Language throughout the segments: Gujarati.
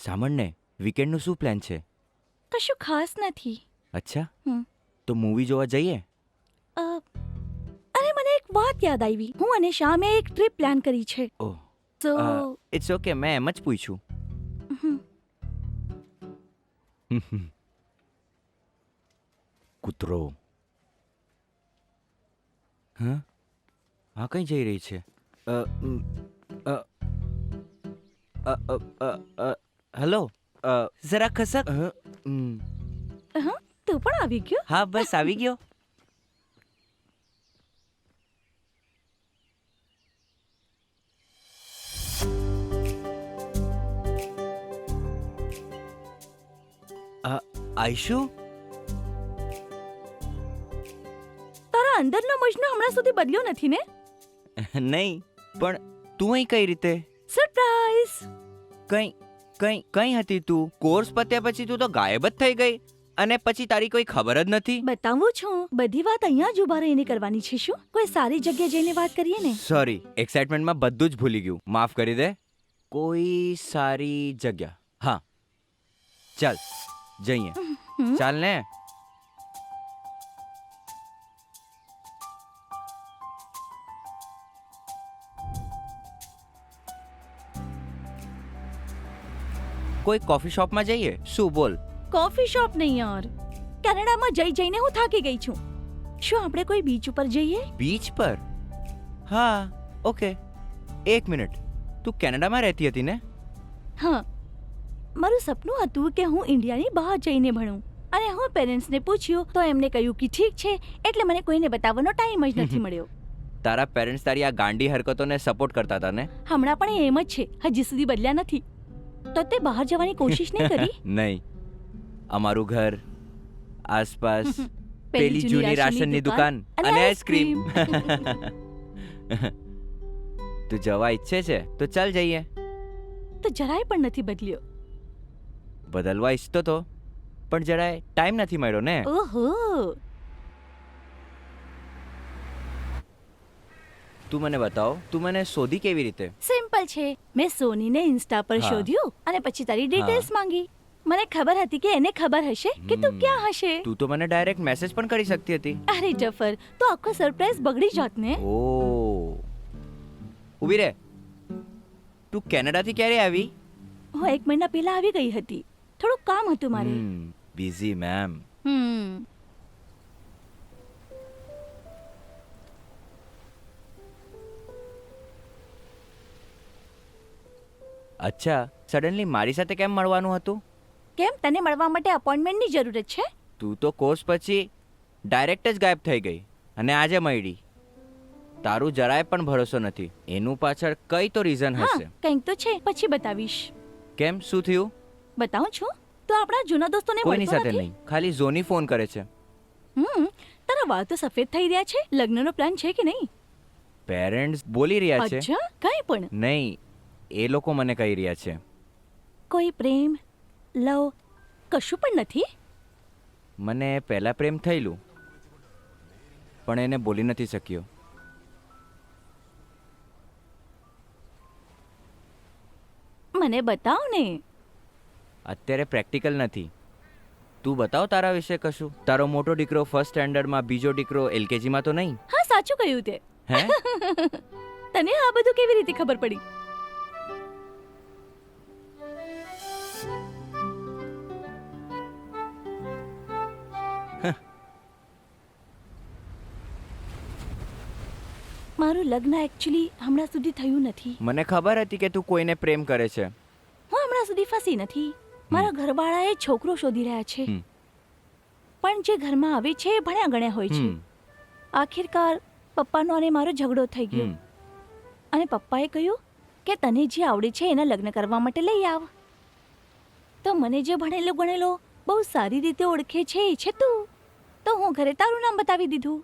સાંભળ ને, વીકેન્ડનું શું પ્લાન છે? કશું ખાસ નથી. અચ્છા, હમ. તો મૂવી જોવા જઈએ? અ, અરે મને એક વાત યાદ આવી. હું અને શ્યામે એક ટ્રીપ પ્લાન કરી છે. ઓહ, તો ઇટ્સ ઓકે, મેં એમ જ પૂછ્યું. હમ, કૂતરો. હા, હા, કઈ જઈ રહી છે? અ, ઉમ, અ, અ, અ, અ, અ, હેલો, જરા ખસક. તું પણ આવી ગયો. હા, બસ આવી ગયો. આઈશુ, તારા અંદરનો મજનો હમણાં સુધી બદલ્યો નથી ને? નહીં, પણ તું અહીં કઈ રીતે? સરપ્રાઈઝ. કઈ કઈ કઈ હતી તું? કોર્સ પત્યા પછી તું તો ગાયબ જ થઈ ગઈ, અને પછી તારી કોઈ ખબર જ નથી. બતાવું છું. બધી વાત અહીંયા જ ઉભા રહીને કરવાની છે. શું કોઈ સારી જગ્યાએ જઈને વાત કરીએ ને? સોરી, એક્સાઇટમેન્ટમાં બધું જ ભૂલી ગયું, માફ કરી દે. કોઈ સારી જગ્યા. હા, ચાલ જઈએ. હમ? ચાલ ને. કોઈ કોફી શોપમાં જઈએ, શું બોલ? કોફી શોપ નહીં યાર. કેનેડામાં જઈને હું થાકી ગઈ છું. શું આપણે કોઈ બીચ ઉપર જઈએ? બીચ પર? હા, ઓકે. એક મિનિટ, તું કેનેડામાં રહેતી હતી ને? હા, મારું સપનું હતું કે હું ઇન્ડિયાની બહાર જઈને ભણું. અને હું પેરેન્ટ્સને પૂછ્યું તો એમને કહ્યું કે ઠીક છે, એટલે મને કોઈને બતાવવાનો ટાઈમ જ નથી મળ્યો. તારા પેરેન્ટ્સ તારી આ ગાંડી હરકતોને સપોર્ટ કરતા હતા ને? હમણાં પણ એમ જ છે, હજી સુધી બદલ્યા નથી. તો તે બહાર જવાની કોશિશ નહીં કરી? નહીં, અમારું ઘર, આસપાસ પેલી જૂની રાશનની દુકાન અને આઈસ્ક્રીમ. તું જવા ઈચ્છે છે તો ચાલ જઈએ. તો જરાય પણ નથી બદલ્યો. બદલવા ઈચ્છતો તો, પણ જરાય ટાઈમ નથી મળ્યો ને. ઓહો, તું મને બતાવ, તું મને શોધી કેવી રીતે? સિમ્પલ છે. મેં સોનીને ઇન્સ્ટા પર હા. શોધ્યું અને પછી તારી ડિટેલ્સ માંગી. મને ખબર હતી કે એને ખબર હશે કે તું ક્યાં હશે. તું તો મને ડાયરેક્ટ મેસેજ પણ કરી શકતી હતી. અરે જફર, તો આખો સરપ્રાઈઝ બગડી જાત ને. ઓ, ઊભી રે. તું કેનેડાથી ક્યારે આવી? હું 1 મહિના પહેલા આવી ગઈ હતી. થોડું કામ હતું મારે. Busy ma'am. હમ. અચ્છા, સડનલી મારી સાથે કેમ મળવાનું હતું? કેમ, તને મળવા માટે અપોઇન્ટમેન્ટની જરૂરત છે? તું તો કોર્સ પછી ડાયરેક્ટ જ ગાયબ થઈ ગઈ, અને આજે મળી. તારું જરાય પણ ભરોસો નથી. એનું પાછળ કઈ તો રીઝન હા, હશે. કંઈક તો છે, પછી બતાવીશ. કેમ, શું થયું? બતાવું છું. તો આપણા જૂના દોસ્તોને કોઈની મળતો સાથે નથી? નહીં, ખાલી ઝોની ફોન કરે છે. તારા વાળ તો સફેદ થઈ રહ્યા છે. લગ્નનો પ્લાન છે કે નહીં? પેરેન્ટ્સ બોલી રહ્યા છે. અચ્છા, કંઈ પણ. નહીં, એ લોકો મને કહી રહ્યા છે. કોઈ પ્રેમ, લવ, કશું પણ નથી? મને પહેલા પ્રેમ થયેલું, પણ એને બોલી નથી શક્યો. મને બતાવ ને. અત્યારે પ્રેક્ટિકલ નથી. તું બતાવ તારા વિશે કશું. તારો મોટો દીકરો ફર્સ્ટ સ્ટેન્ડર્ડમાં, બીજો દીકરો એલકેજીમાં તો નહીં? હા, સાચું કહ્યું તે. હે? તને આ બધું કેવી રીતે ખબર પડી? મારું લગ્ન એકચ્યુઅલી હમણાં સુધી થયું નથી. મને ખબર હતી કે તું કોઈને પ્રેમ કરે છે. હું હમણાં સુધી ફસી નથી. મારા ઘરવાળાએ છોકરો શોધી રહ્યા છે. હમ. પણ જે ઘરમાં આવે છે એ ભણ્યા ગણ્યા હોય છે. આખિરકાર પપ્પાનો અને મારો ઝઘડો થઈ ગયો. હમ. અને પપ્પાએ કહ્યું કે તને જે આવડે છે એના લગ્ન કરવા માટે લઈ આવ. તો મને જે ભણેલો ગણેલો બહુ સારી રીતે ઓળખે છે એ છે તું. તો હું ઘરે તારું નામ બતાવી દીધું.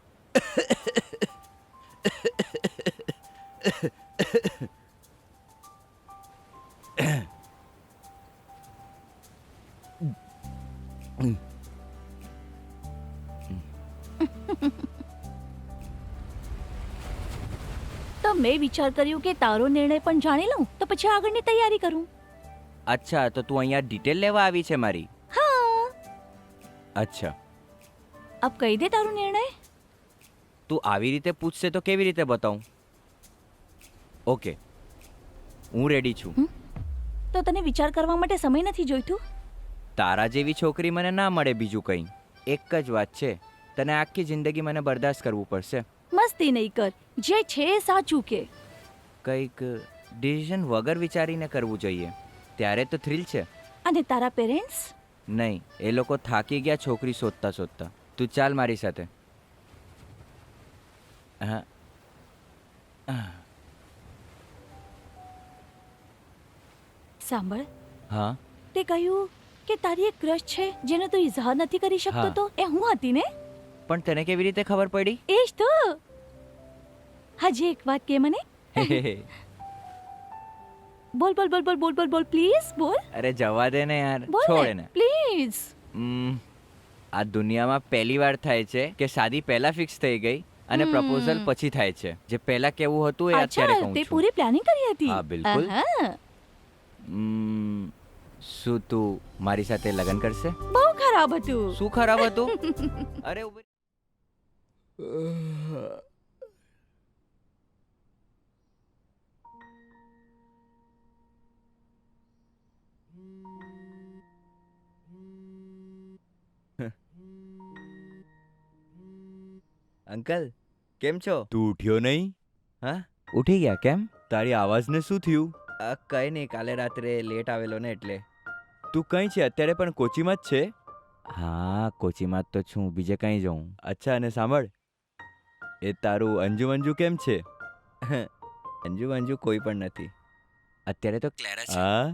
તો મેં વિચાર કર્યું કે તારો નિર્ણય પણ જાણી લઉં, તો પછી આગળની તૈયારી કરું. અચ્છા, તો તું અહીંયા ડિટેલ લેવા આવી છે મારી? हाँ અચ્છા, अब કહી દે તારો નિર્ણય. તું આવી રીતે પૂછશે તો કેવી રીતે બતાવું? ઓકે, હું રેડી છું. તો તને વિચાર કરવા માટે સમય નથી જોઈતું? તારા જેવી છોકરી મને ના મળે બીજું કંઈ. એક જ વાત છે, તને આખી જિંદગી મને બરદાસ્ત કરવું પડશે. મસ્તી નહીં કર, જે છે એ સાચું કે. કંઈક ડિસિઝન વગર વિચારીને કરવું જોઈએ, ત્યારે તો થ્રિલ છે. અને તારા પેરેન્ટ્સ? નહીં, એ લોકો થાકી ગયા છોકરી શોધતા શોધતા. તું ચાલ મારી સાથે. હા. સાંભળ, હા. તે કહ્યું કે તારી એક ક્રશ છે જેનો તું ઇઝહાર નથી કરી શકતો. હા. તો એ હું હતી ને? પણ તને કેવી રીતે ખબર પડી? એ જ તો. હજી એક વાત કે મને. બોલ બોલ બોલ બોલ બોલ બોલ બોલ પ્લીઝ બોલ. અરે જવા દે ને યાર, બોલ છોડ ને ને. પ્લીઝ. આ દુનિયામાં પહેલી વાર થાય છે કે શાદી પહેલા ફિક્સ થઈ ગઈ અને પ્રપોઝલ પછી થાય છે. જે પહેલા કેવું હતું એ અત્યારે અચ્છા, કહું તે છું. પૂરી પ્લાનિંગ કરી હતી. હા, બિલકુલ. આહા, શું તું મારી સાથે લગ્ન કરશે? બહુ ખરાબ હતું. શું ખરાબ હતું? અરે ઉભી અંકલ, કેમ છો? તું ઉઠ્યો નહીં? હા, ઉઠી ગયા કેમ? તારી આવાજને શું થયું? કઈ નહીં, કાલે રાત્રે લેટ આવેલો ને એટલે. તું કઈ છે અત્યારે પણ કોચીમાં જ છે? હા, કોચીમાં જ તો છું, બીજે કઈ જઉં? અચ્છા, અને સાંભળ, એ તારું અંજુ અંજુ કેમ છે? અંજુ અંજુ કોઈ પણ નથી, અત્યારે તો ક્લેરા છે. હા,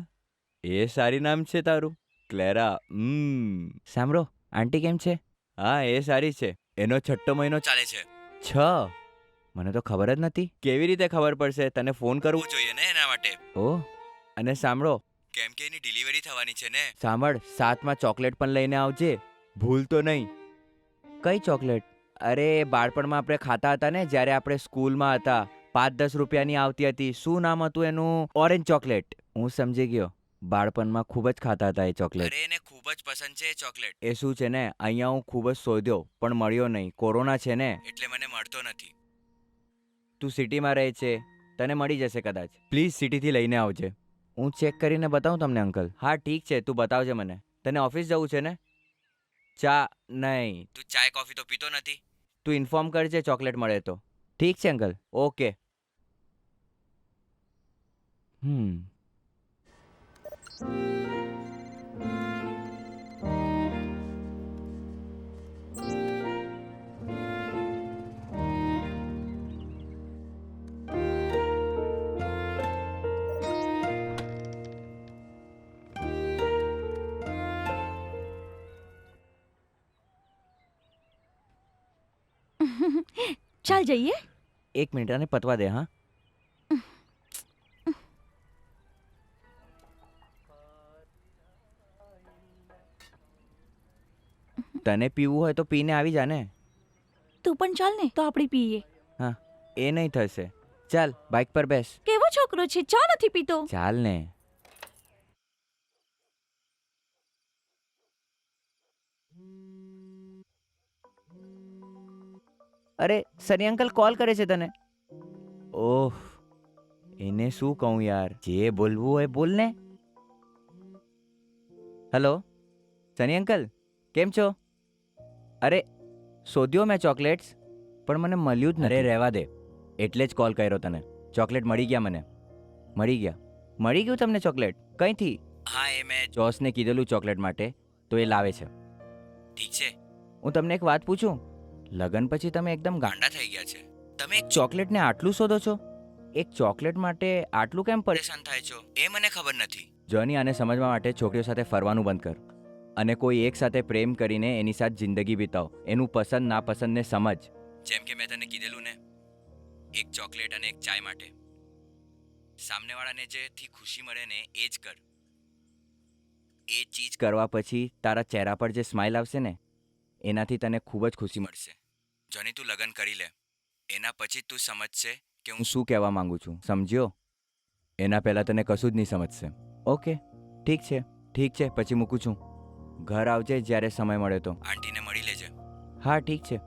એ સારી નામ છે તારું, ક્લેરા. સાંભળો, આંટી કેમ છે? હા, એ સારી છે. એનો 6ઠ્ઠો મહિનો ચાલે છે. 6? મને તો ખબર જ નથી. કેવી રીતે ખબર પડશે? તને ફોન કરવો જોઈએ ને એના માટે. ઓહ. અને સાંભળો, કેમ કે એની ડિલિવરી થવાની છે ને. સાંભળ, 7માં ચોકલેટ પણ લઈને આવજે. ભૂલતો નહીં. કઈ ચોકલેટ? અરે બાળપણમાં આપણે ખાતા હતા ને, જ્યારે આપણે સ્કૂલમાં હતા. 5-10 રૂપિયાની આવતી હતી. શું નામ હતું એનું? Orange chocolate. હું સમજી ગયો, બાળપણમાં ખૂબ જ ખાતા હતા એ ચોકલેટ. અરે એને ખૂબ જ પસંદ છે એ ચોકલેટ. એ શું છે ને, અહીંયા હું ખૂબ જ શોધ્યો પણ મળ્યો નહીં. કોરોના છે ને, એટલે મને મળતો નથી. તું સિટીમાં રહે છે, તને મળી જશે કદાચ. પ્લીઝ સિટીથી લઈને આવજે. હું ચેક કરીને બતાવું તમને અંકલ. હા ઠીક છે, તું બતાવજે મને. તને ઓફિસ જવું છે ને? ચા નહીં, તું ચાય કોફી તો પીતો નથી. તું ઇન્ફોર્મ કરજે ચોકલેટ મળે તો. ઠીક છે અંકલ, ઓકે. ચાલ જઈએ. એક મિનિટ, આને પતવા દે. હા, તને પીવું હોય તો પીને આવી જા ને. તું પણ ચાલ ને, તો આપણે પીએ. હા, એ નહીં થશે. ચાલ બાઇક પર બેસ. કેવો છોકરો છે, ચા નથી પીતો. ચાલ ને. અરે સની અંકલ કોલ કરે છે તને. ઓહ, એને શું કહું યાર? જે બોલવું હોય બોલ ને. હેલો સની અંકલ, કેમ છો? અરે શોધ્યો મેં ચોકલેટ્સ, પણ મને મળ્યું જ નથી. અરે રહેવા દે, એટલે જ કોલ કર્યો તને. ચોકલેટ મળી ગયા મને. મળી ગયા? મળી ગયું તમને ચોકલેટ? કંઈથી? હા, એ મેં જોસને કીધેલું ચોકલેટ માટે, તો એ લાવે છે. ઠીક છે. હું તમને એક વાત પૂછું, લગન પછી તમે એકદમ ગાંડા ગાંડા થઈ ગયા છે. તમે એક ચોકલેટને આટલું શોધો છો? એક ચોકલેટ માટે આટલું કેમ પરેશાન? પરેશાન થાય છો એ મને ખબર નથી. જોની, આને સમજવા માટે છોકરીઓ સાથે ફરવાનું બંધ કર અને કોઈ એક સાથે પ્રેમ કરીને એની સાથે જિંદગી વિતાવ. એનું પસંદ નાપસંદને સમજ. જેમ કે મેં તને કીધેલું ને, એક ચોકલેટ અને એક ચાય માટે સામનેવાળાને જેથી ખુશી મળે ને એ જ કર. એ ચીજ કરવા પછી તારા ચહેરા પર જે સ્માઇલ આવશે ને, એનાથી તને ખૂબ જ ખુશી મળશે. જોની, તું લગ્ન કરી લે, એના પછી તું સમજશે કે હું શું કહેવા માંગુ છું, સમજ્યો? એના પહેલાં તને કશું જ નહીં સમજશે. ઓકે, ઠીક છે પછી મૂકું છું. ઘર આવજે જ્યારે સમય મળે તો. આંટીને મળી લેજે. હા ઠીક છે.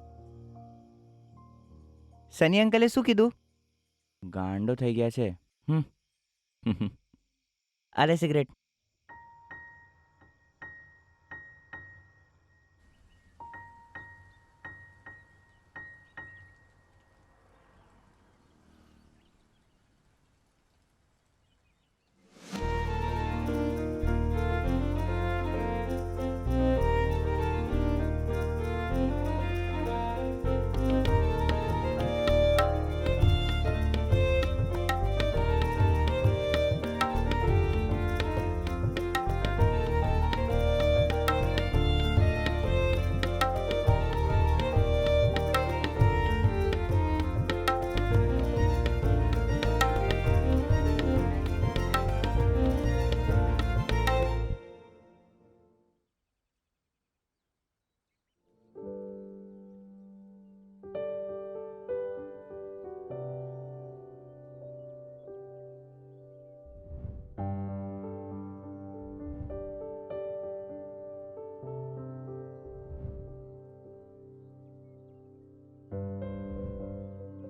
સની અંકલે શું કીધું? ગાંડો થઈ ગયા છે. આલે સિગરેટ.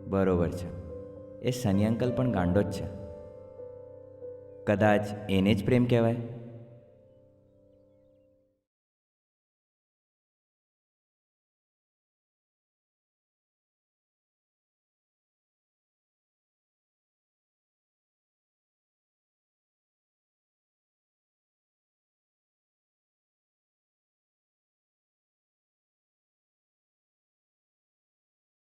બરોબર છે. એ સની અંકલ પણ ગાંડો જ છે. કદાચ એને જ પ્રેમ કહેવાય.